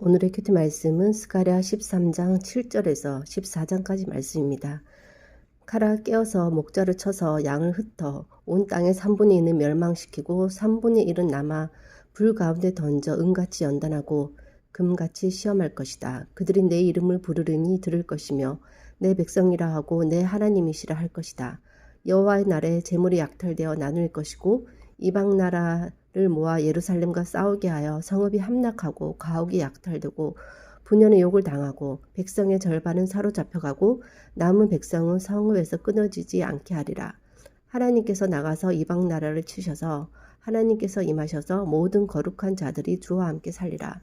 오늘의 큐티 말씀은 스가랴 13장 7절에서 14장까지 말씀입니다. 칼아 깨어서 목자를 쳐서 양을 흩어 온 땅의 3분의 1은 멸망시키고 3분의 1은 남아 불 가운데 던져 은같이 연단하고 금같이 시험할 것이다. 그들이 내 이름을 부르르니 들을 것이며 내 백성이라 하고 내 하나님이시라 할 것이다. 여호와의 날에 재물이 약탈되어 나눌 것이고 이방 나라를 모아 예루살렘과 싸우게 하여 성읍이 함락하고 가옥이 약탈되고 분연의 욕을 당하고 백성의 절반은 사로잡혀가고 남은 백성은 성읍에서 끊어지지 않게 하리라. 하나님께서 나가서 이방 나라를 치셔서 하나님께서 임하셔서 모든 거룩한 자들이 주와 함께 살리라.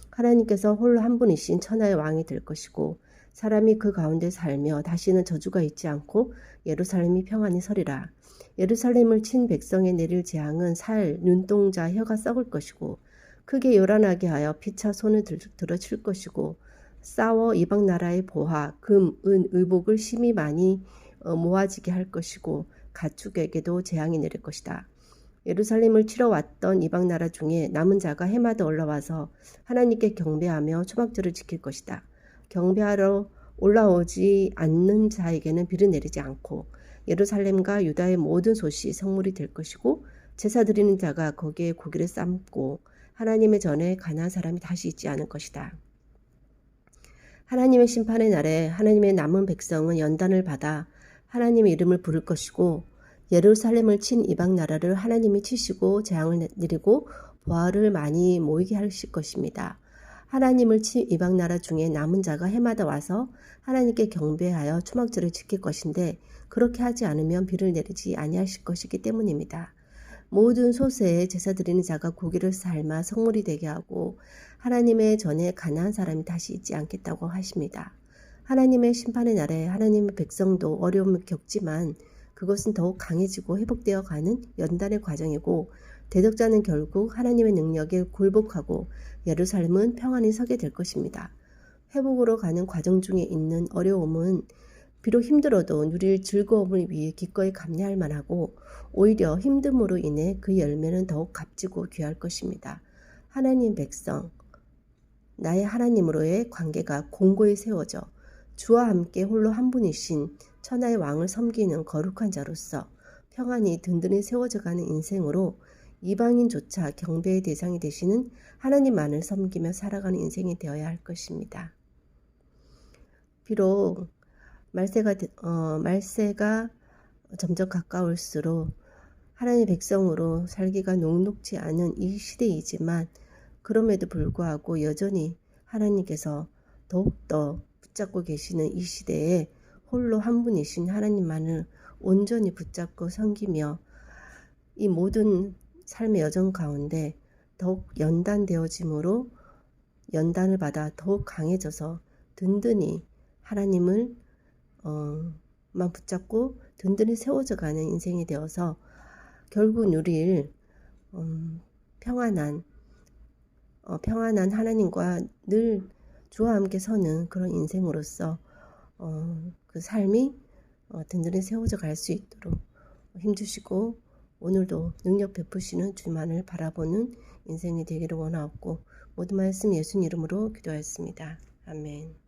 하나님께서 홀로 한 분이신 천하의 왕이 될 것이고 사람이 그 가운데 살며 다시는 저주가 있지 않고 예루살렘이 평안히 서리라. 예루살렘을 친 백성에 내릴 재앙은 살, 눈동자, 혀가 썩을 것이고 크게 요란하게 하여 피차 손을 들어 칠 것이고 싸워 이방 나라의 보화, 금, 은, 의복을 심히 많이 모아지게 할 것이고 가축에게도 재앙이 내릴 것이다. 예루살렘을 치러 왔던 이방 나라 중에 남은 자가 해마다 올라와서 하나님께 경배하며 초막절을 지킬 것이다. 경배하러 올라오지 않는 자에게는 비를 내리지 않고 예루살렘과 유다의 모든 솥이 성물이 될 것이고 제사 드리는 자가 거기에 고기를 삶고 하나님의 전에 가나안 사람이 다시 있지 않을 것이다. 하나님의 심판의 날에 하나님의 남은 백성은 연단을 받아 하나님의 이름을 부를 것이고 예루살렘을 친 이방 나라를 하나님이 치시고 재앙을 내리고 보화를 많이 모이게 하실 것입니다. 하나님을 친 이방 나라 중에 남은 자가 해마다 와서 하나님께 경배하여 초막절을 지킬 것인데 그렇게 하지 않으면 비를 내리지 아니하실 것이기 때문입니다. 모든 솥에 제사 드리는 자가 고기를 삶아 성물이 되게 하고 하나님의 전에 가나안 사람이 다시 있지 않겠다고 하십니다. 하나님의 심판의 날에 하나님의 백성도 어려움을 겪지만 그것은 더욱 강해지고 회복되어 가는 연단의 과정이고 대적자는 결국 하나님의 능력에 굴복하고 예루살렘은 평안히 서게 될 것입니다. 회복으로 가는 과정 중에 있는 어려움은 비록 힘들어도 누릴 즐거움을 위해 기꺼이 감내할 만하고 오히려 힘듦으로 인해 그 열매는 더욱 값지고 귀할 것입니다. 하나님 백성, 나의 하나님으로의 관계가 공고히 세워져 주와 함께 홀로 한 분이신 천하의 왕을 섬기는 거룩한 자로서 평안히 든든히 세워져가는 인생으로 이방인조차 경배의 대상이 되시는 하나님만을 섬기며 살아가는 인생이 되어야 할 것입니다. 비록 말세가 점점 가까울수록 하나님의 백성으로 살기가 녹록지 않은 이 시대이지만 그럼에도 불구하고 여전히 하나님께서 더욱더 붙잡고 계시는 이 시대에 홀로 한 분이신 하나님만을 온전히 붙잡고 섬기며 이 모든 삶의 여정 가운데 더욱 연단되어짐으로 연단을 받아 더욱 강해져서 든든히 하나님을 만 붙잡고 든든히 세워져가는 인생이 되어서 결국 누릴 평안한 하나님과 늘 주와 함께 서는 그런 인생으로서 그 삶이 든든히 세워져 갈 수 있도록 힘주시고 오늘도 능력 베푸시는 주만을 바라보는 인생이 되기를 원하옵고 모든 말씀 예수님 이름으로 기도하였습니다. 아멘.